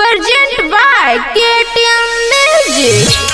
Present by KTM Music.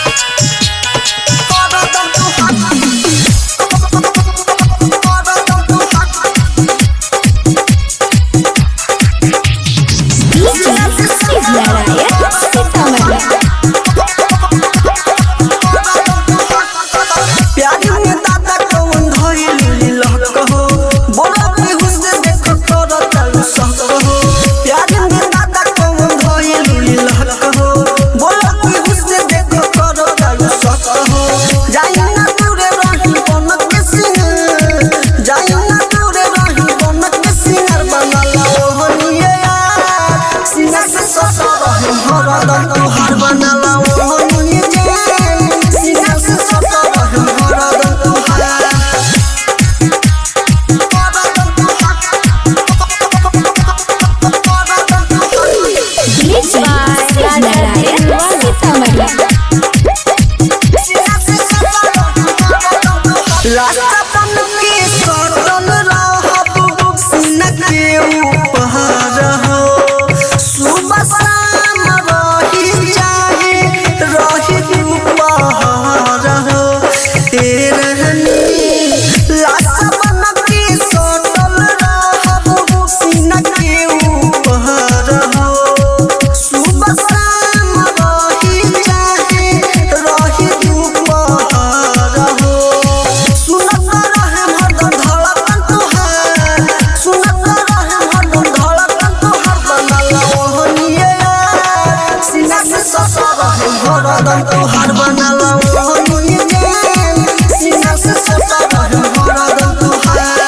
तोहार बनाला ओहनी जान सीना से सटा रहे हरदम तोहार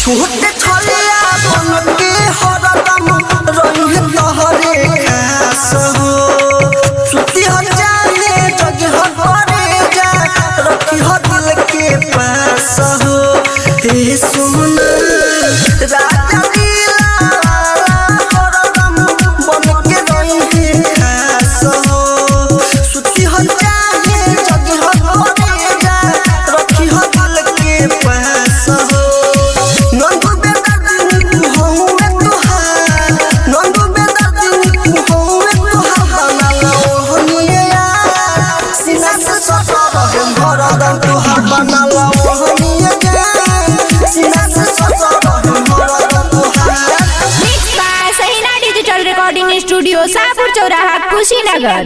छोटे छलिया बन के हरदम रही तोहरे खास हो सुती हो जाने जग हरे जा रखी हो दिल के पास हो हे सुना राजा दिला हरदम बन के रही खास हो सुती हो जाने जग हरे जा रखी हो दिल के पास हो तोहार बनाला ओहनी जान सीना से सटा रहे हरदम तोहार मिक्स बाय सहीना डिजिटल रिकॉर्डिंग स्टूडियो सापुर चौराहा कुशीनगर।